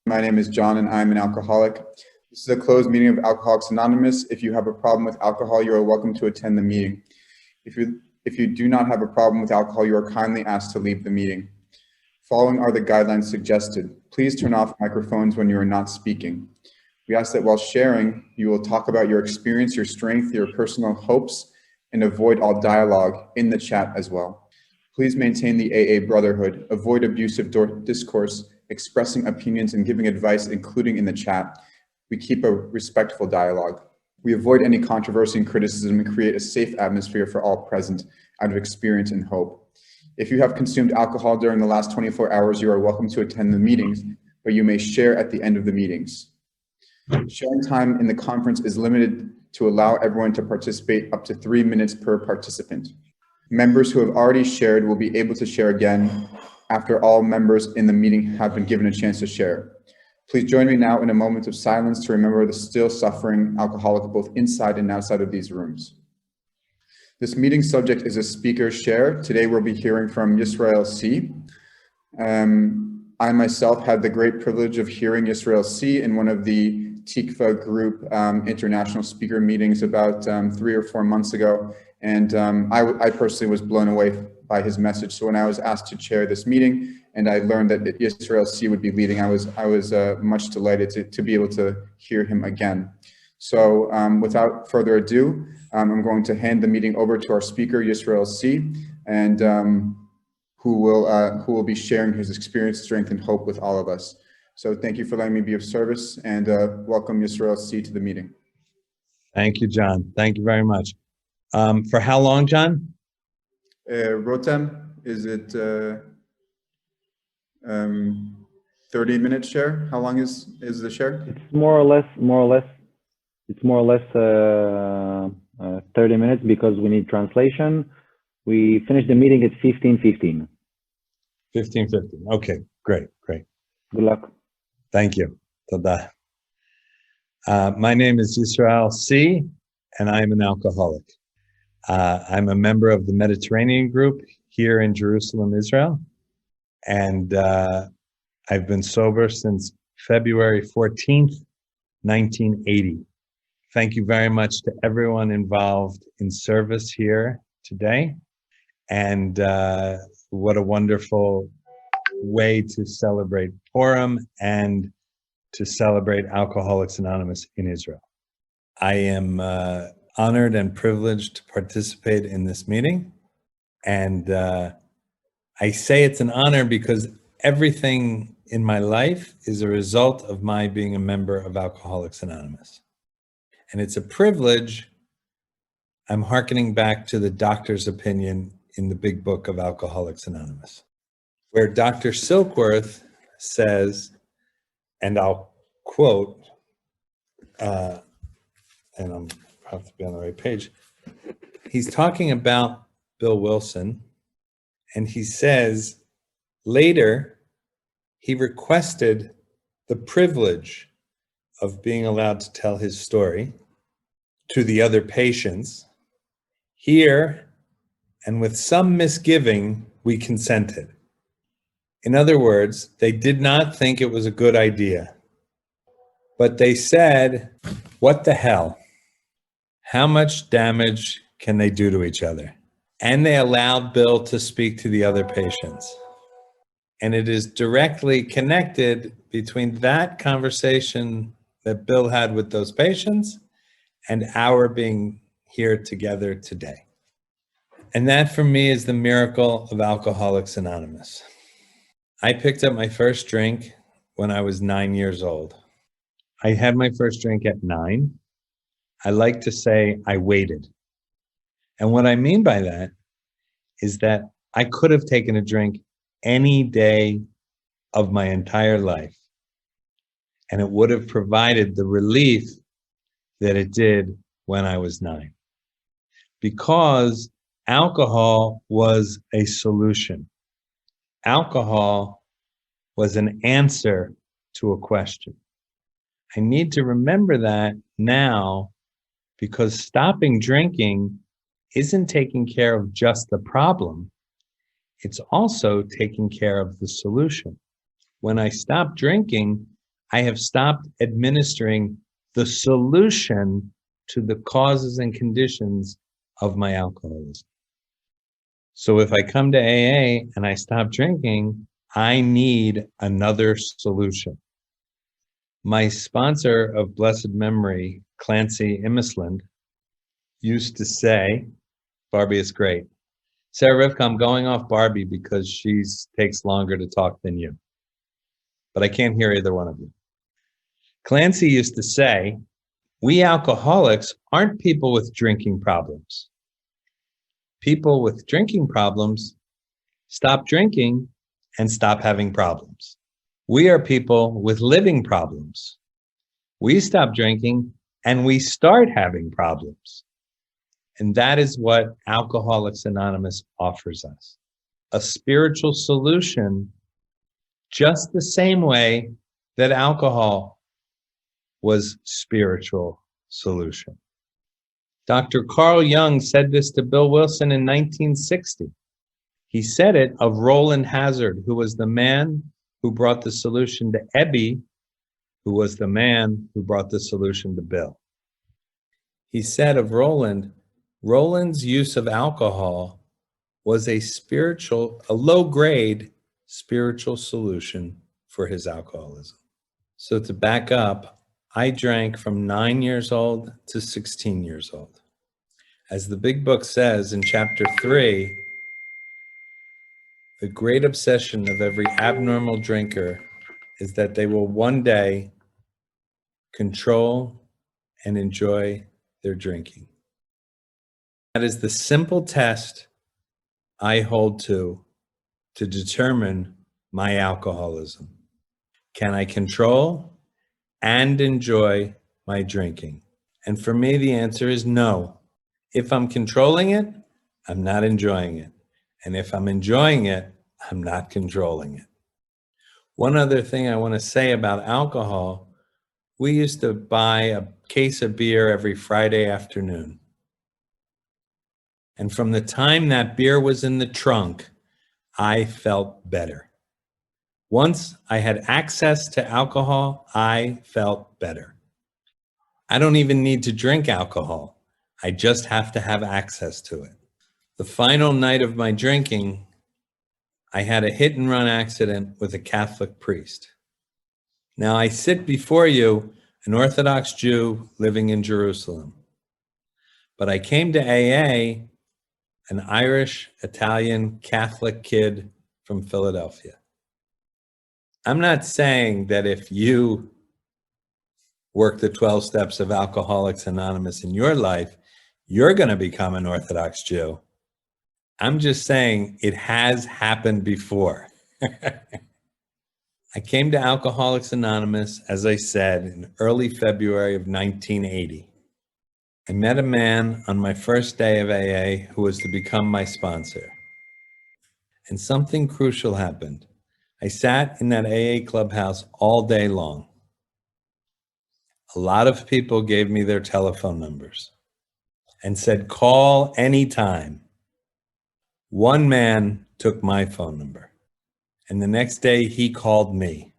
My name is John and I'm an alcoholic. This is a closed meeting of Alcoholics Anonymous. If you have a problem with alcohol, you are welcome to attend the meeting. If you do not have a problem with alcohol, you are kindly asked to leave the meeting. Following are the guidelines suggested. Please turn off microphones when you are not speaking. We ask that while sharing, you will talk about your experience, your strength, your personal hopes, and avoid all dialogue in the chat as well. Please maintain the AA brotherhood, avoid abusive discourse, expressing opinions and giving advice, including in the chat. We keep a respectful dialogue. We avoid any controversy and criticism and create a safe atmosphere for all present out of experience and hope. If you have consumed alcohol during the last 24 hours, you are welcome to attend the meetings, but you may share at the end of the meetings. Sharing time in the conference is limited to allow everyone to participate up to 3 minutes per participant. Members who have already shared will be able to share again after all members in the meeting have been given a chance to share. Please join me now in a moment of silence to remember the still suffering alcoholic both inside and outside of these rooms. This meeting subject is a speaker share. Today we'll be hearing from Yisrael C. I myself had the great privilege of hearing Yisrael C. in one of the Tikva group international speaker meetings about 3 or 4 months ago. And I personally was blown away by his message. So when I was asked to chair this meeting and I learned that Yisrael C. would be leading, I was much delighted to be able to hear him again. So without further ado, I'm going to hand the meeting over to our speaker, Yisrael C., and who will be sharing his experience, strength, and hope with all of us. So thank you for letting me be of service, and welcome Yisrael C. to the meeting. Thank you, John. Thank you very much. For how long, John? Rotem, is it 30-minute share? How long is the share? It's more or less 30 minutes because we need translation. We finished the meeting at 15:15. 15:15. Okay, great. Good luck. Thank you. Tada. My name is Yisrael C., and I am an alcoholic. I'm a member of the Mediterranean group here in Jerusalem, Israel, and I've been sober since February 14th, 1980. Thank you very much to everyone involved in service here today, and what a wonderful way to celebrate Purim and to celebrate Alcoholics Anonymous in Israel. I am honored and privileged to participate in this meeting. And I say it's an honor because everything in my life is a result of my being a member of Alcoholics Anonymous. And it's a privilege. I'm hearkening back to the doctor's opinion in the big book of Alcoholics Anonymous, where Dr. Silkworth says, and I'll quote, and I'm have to be on the right page. He's talking about Bill Wilson, and he says, later, he requested the privilege of being allowed to tell his story to the other patients. Here, and with some misgiving, we consented. In other words, they did not think it was a good idea, but they said, what the hell? How much damage can they do to each other? And they allowed Bill to speak to the other patients. And it is directly connected between that conversation that Bill had with those patients and our being here together today. And that for me is the miracle of Alcoholics Anonymous. I picked up my first drink when I was 9 years old. I had my first drink at 9. I like to say I waited. And what I mean by that is that I could have taken a drink any day of my entire life, and it would have provided the relief that it did when I was 9. Because alcohol was a solution. Alcohol was an answer to a question. I need to remember that now, because stopping drinking isn't taking care of just the problem, it's also taking care of the solution. When I stopped drinking, I have stopped administering the solution to the causes and conditions of my alcoholism. So if I come to AA and I stop drinking, I need another solution. My sponsor of blessed memory, Clancy Imisland, used to say, Barbie is great. Sarah Rivka, I'm going off Barbie because she takes longer to talk than you. But I can't hear either one of you. Clancy used to say, we alcoholics aren't people with drinking problems. People with drinking problems stop drinking and stop having problems. We are people with living problems. We stop drinking and we start having problems. And that is what Alcoholics Anonymous offers us. A spiritual solution, just the same way that alcohol was spiritual solution. Dr. Carl Jung said this to Bill Wilson in 1960. He said it of Roland Hazard, who was the man who brought the solution to Ebby, who was the man who brought the solution to Bill. He said of Roland's use of alcohol was a low-grade spiritual solution for his alcoholism. So to back up, I drank from 9 years old to 16 years old. As the big book says in chapter 3, the great obsession of every abnormal drinker is that they will one day control and enjoy their drinking. That is the simple test I hold to determine my alcoholism. Can I control and enjoy my drinking? And for me, the answer is no. If I'm controlling it, I'm not enjoying it. And if I'm enjoying it, I'm not controlling it. One other thing I want to say about alcohol, we used to buy a case of beer every Friday afternoon. And from the time that beer was in the trunk, I felt better. Once I had access to alcohol, I felt better. I don't even need to drink alcohol. I just have to have access to it. The final night of my drinking, I had a hit and run accident with a Catholic priest. Now I sit before you, an Orthodox Jew living in Jerusalem. But I came to AA, an Irish, Italian, Catholic kid from Philadelphia. I'm not saying that if you work the 12 steps of Alcoholics Anonymous in your life, you're going to become an Orthodox Jew. I'm just saying it has happened before. I came to Alcoholics Anonymous, as I said, in early February of 1980. I met a man on my first day of AA who was to become my sponsor. And something crucial happened. I sat in that AA clubhouse all day long. A lot of people gave me their telephone numbers and said, call anytime. One man took my phone number. And the next day he called me.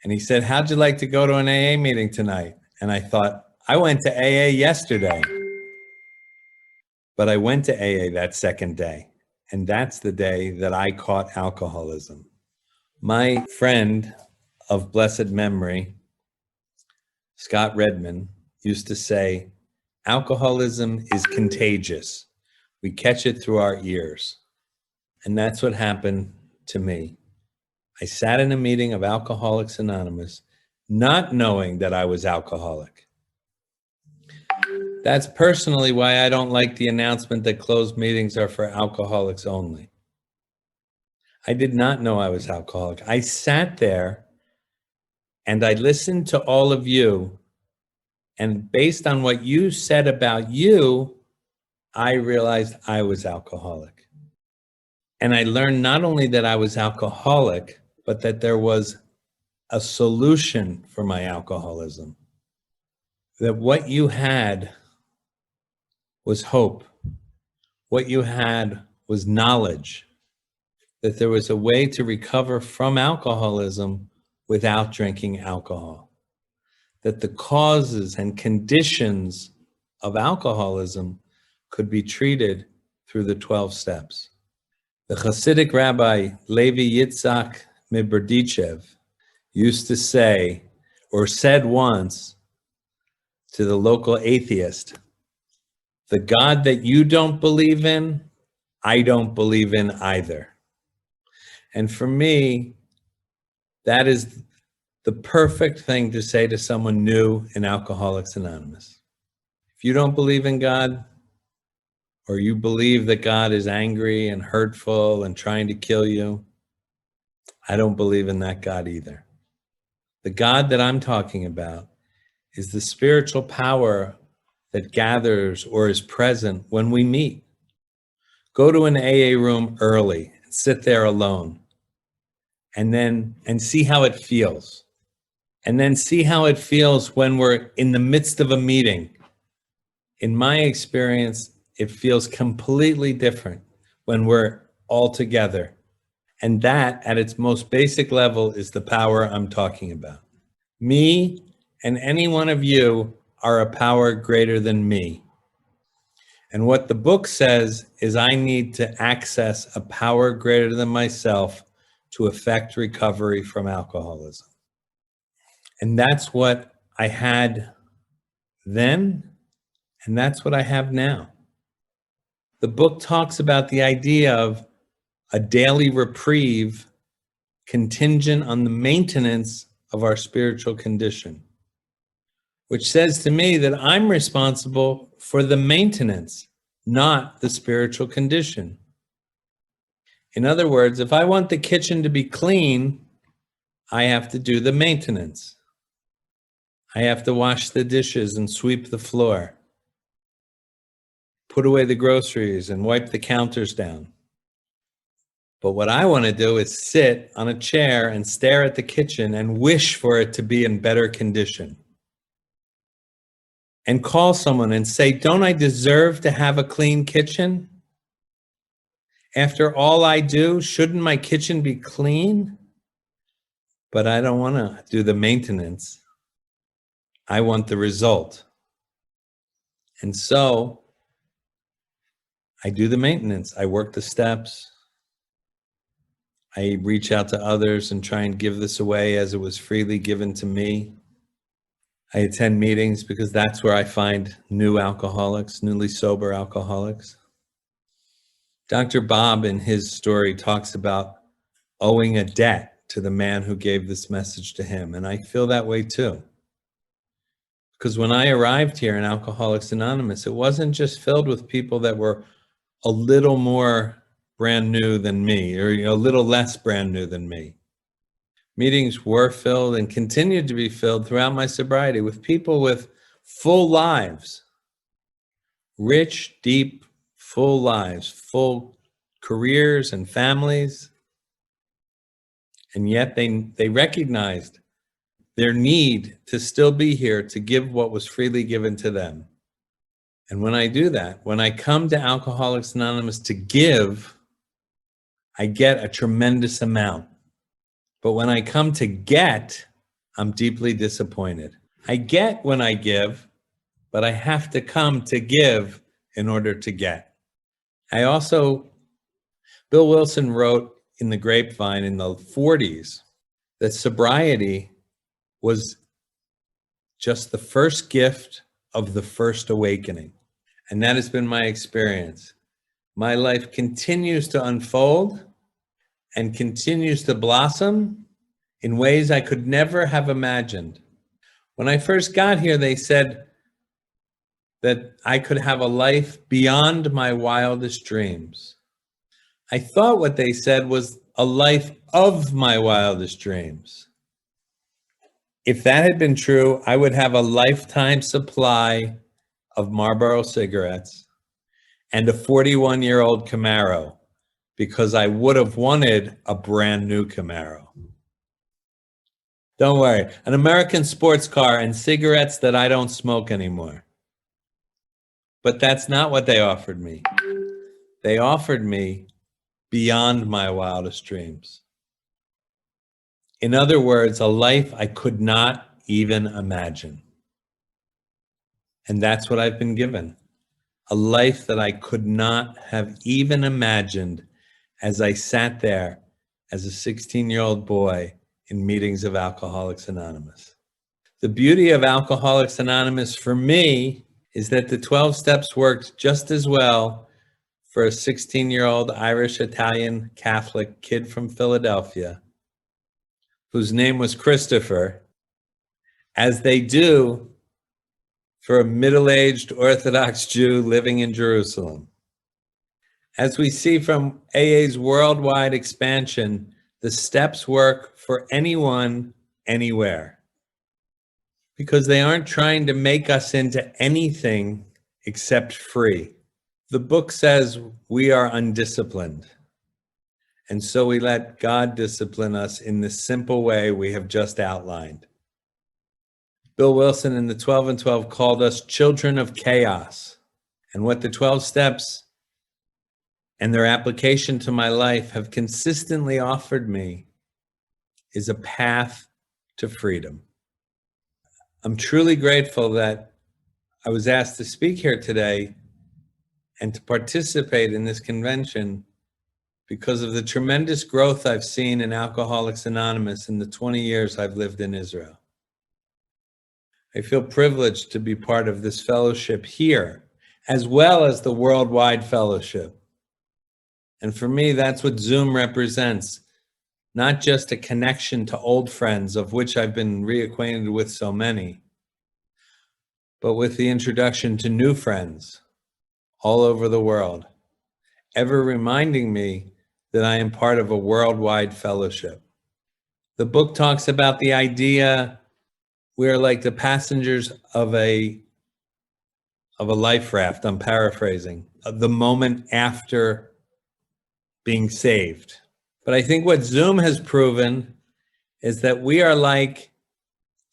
And he said, how'd you like to go to an AA meeting tonight? And I thought, I went to AA yesterday. But I went to AA that second day. And that's the day that I caught alcoholism. My friend of blessed memory, Scott Redman, used to say, alcoholism is contagious. We catch it through our ears. And that's what happened to me. I sat in a meeting of Alcoholics Anonymous, not knowing that I was alcoholic. That's personally why I don't like the announcement that closed meetings are for alcoholics only. I did not know I was alcoholic. I sat there and I listened to all of you. And based on what you said about you, I realized I was alcoholic. And I learned not only that I was alcoholic, but that there was a solution for my alcoholism. That what you had was hope. What you had was knowledge. That there was a way to recover from alcoholism without drinking alcohol, that the causes and conditions of alcoholism could be treated through the 12 steps. The Hasidic rabbi Levi Yitzhak Miberdichev used to say, or said once to the local atheist, "The God that you don't believe in, I don't believe in either." And for me, that is the perfect thing to say to someone new in Alcoholics Anonymous. If you don't believe in God, or you believe that God is angry and hurtful and trying to kill you, I don't believe in that God either. The God that I'm talking about is the spiritual power that gathers or is present when we meet. Go to an AA room early and sit there alone, and see how it feels. And then see how it feels when we're in the midst of a meeting. In my experience, it feels completely different when we're all together. And that, at its most basic level, is the power I'm talking about. Me and any one of you are a power greater than me. And what the book says is I need to access a power greater than myself to effect recovery from alcoholism. And that's what I had then, and that's what I have now. The book talks about the idea of a daily reprieve contingent on the maintenance of our spiritual condition, which says to me that I'm responsible for the maintenance, not the spiritual condition. In other words, if I want the kitchen to be clean, I have to do the maintenance. I have to wash the dishes and sweep the floor, put away the groceries and wipe the counters down. But what I want to do is sit on a chair and stare at the kitchen and wish for it to be in better condition. And call someone and say, "Don't I deserve to have a clean kitchen? After all I do, shouldn't my kitchen be clean?" But I don't want to do the maintenance. I want the result. And so I do the maintenance. I work the steps. I reach out to others and try and give this away as it was freely given to me. I attend meetings because that's where I find new alcoholics, newly sober alcoholics. Dr. Bob, in his story, talks about owing a debt to the man who gave this message to him. And I feel that way too. Because when I arrived here in Alcoholics Anonymous, it wasn't just filled with people that were a little more brand new than me, or a little less brand new than me. Meetings were filled and continued to be filled throughout my sobriety with people with full lives, rich, deep, full lives, full careers and families. And yet they recognized their need to still be here to give what was freely given to them. And when I do that, when I come to Alcoholics Anonymous to give, I get a tremendous amount. But when I come to get, I'm deeply disappointed. I get when I give, but I have to come to give in order to get. Bill Wilson wrote in The Grapevine in the 40s that sobriety was just the first gift of the first awakening. And that has been my experience. My life continues to unfold and continues to blossom in ways I could never have imagined. When I first got here, they said that I could have a life beyond my wildest dreams. I thought what they said was a life of my wildest dreams. If that had been true, I would have a lifetime supply of Marlboro cigarettes and a 41-year-old Camaro, because I would have wanted a brand new Camaro. Don't worry, an American sports car and cigarettes that I don't smoke anymore. But that's not what they offered me. They offered me beyond my wildest dreams. In other words, a life I could not even imagine. And that's what I've been given. A life that I could not have even imagined as I sat there as a 16-year-old boy in meetings of Alcoholics Anonymous. The beauty of Alcoholics Anonymous for me is that the 12 steps worked just as well for a 16-year-old Irish Italian Catholic kid from Philadelphia, whose name was Christopher, as they do for a middle-aged Orthodox Jew living in Jerusalem. As we see from AA's worldwide expansion, the steps work for anyone, anywhere, because they aren't trying to make us into anything except free. The book says we are undisciplined, and so we let God discipline us in the simple way we have just outlined. Bill Wilson in the 12 and 12 called us children of chaos, and what the 12 steps and their application to my life have consistently offered me is a path to freedom. I'm truly grateful that I was asked to speak here today and to participate in this convention because of the tremendous growth I've seen in Alcoholics Anonymous in the 20 years I've lived in Israel. I feel privileged to be part of this fellowship here, as well as the worldwide fellowship. And for me, that's what Zoom represents. Not just a connection to old friends, of which I've been reacquainted with so many, but with the introduction to new friends all over the world, ever reminding me that I am part of a worldwide fellowship. The book talks about the idea we are like the passengers of a life raft, I'm paraphrasing, of the moment after being saved. But I think what Zoom has proven is that we are like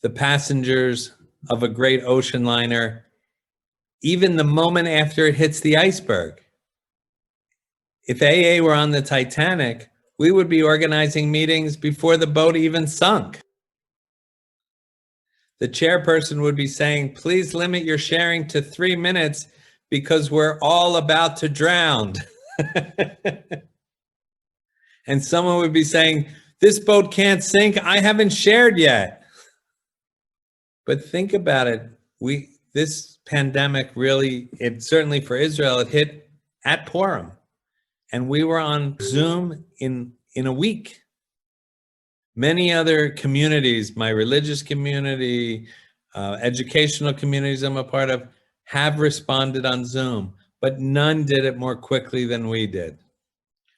the passengers of a great ocean liner, even the moment after it hits the iceberg. If AA were on the Titanic, we would be organizing meetings before the boat even sunk. The chairperson would be saying, please limit your sharing to 3 minutes because we're all about to drown. And someone would be saying, this boat can't sink, I haven't shared yet. But think about it, this pandemic really, it certainly for Israel, it hit at Purim. And we were on Zoom in a week. Many other communities, my religious community, educational communities I'm a part of, have responded on Zoom, but none did it more quickly than we did.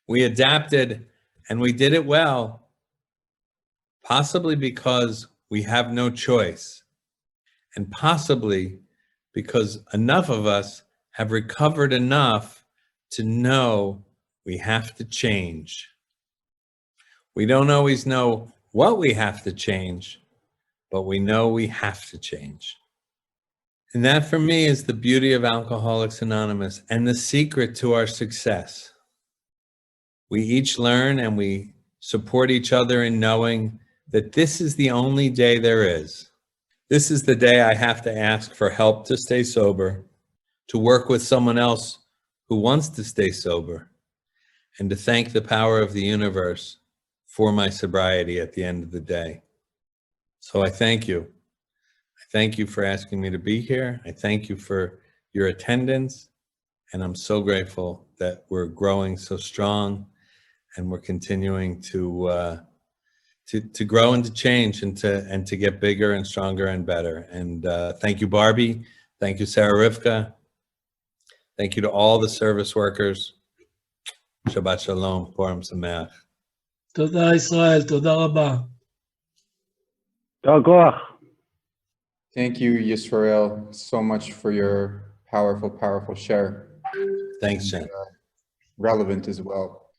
We adapted and we did it well, possibly because we have no choice, and possibly because enough of us have recovered enough to know we have to change. We don't always know what we have to change, but we know we have to change. And that for me is the beauty of Alcoholics Anonymous and the secret to our success. We each learn and we support each other in knowing that this is the only day there is. This is the day I have to ask for help to stay sober, to work with someone else who wants to stay sober, and to thank the power of the universe for my sobriety at the end of the day. So I thank you. I thank you for asking me to be here. I thank you for your attendance. And I'm so grateful that we're growing so strong and we're continuing to grow and to change and to get bigger and stronger and better. And thank you, Barbie. Thank you, Sarah Rivka. Thank you to all the service workers. Shabbat Shalom, Purim Sameach. תודה ישראל, תודה רבה. יישר כוח. Thank you, Yisrael, so much for your powerful, powerful share. Thanks, Jen. Relevant as well.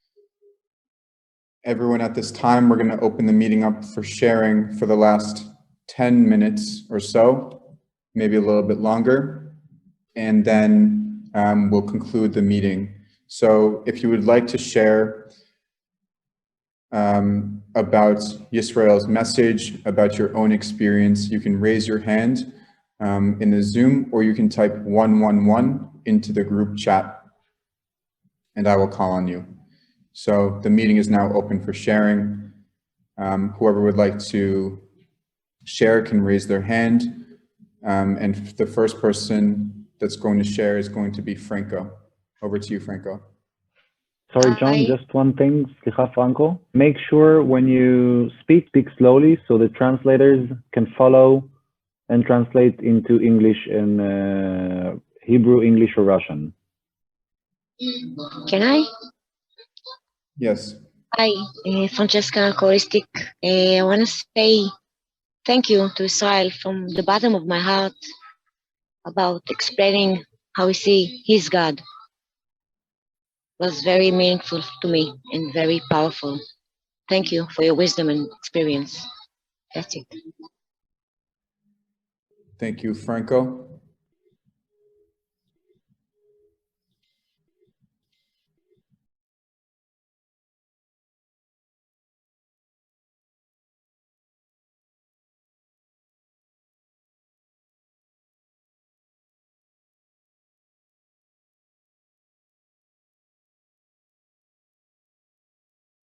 Everyone at this time, we're going to open the meeting up for sharing for the last 10 minutes or so, maybe a little bit longer, and then we'll conclude the meeting. So if you would like to share, about Yisrael's message, about your own experience, you can raise your hand in the Zoom, or you can type 111 into the group chat, and I will call on you. So the meeting is now open for sharing. Whoever would like to share can raise their hand. And the first person that's going to share is going to be Franco. Over to you, Franco. Sorry, John, just one thing, Slicha Franco. Make sure when you speak slowly so the translators can follow and translate into English and Hebrew, English, or Russian. Can I? Yes. Hi, Francesca Koristik. I want to say thank you to Israel from the bottom of my heart about explaining how we see his God. It was very meaningful to me and very powerful. Thank you for your wisdom and experience. That's it. Thank you, Franco.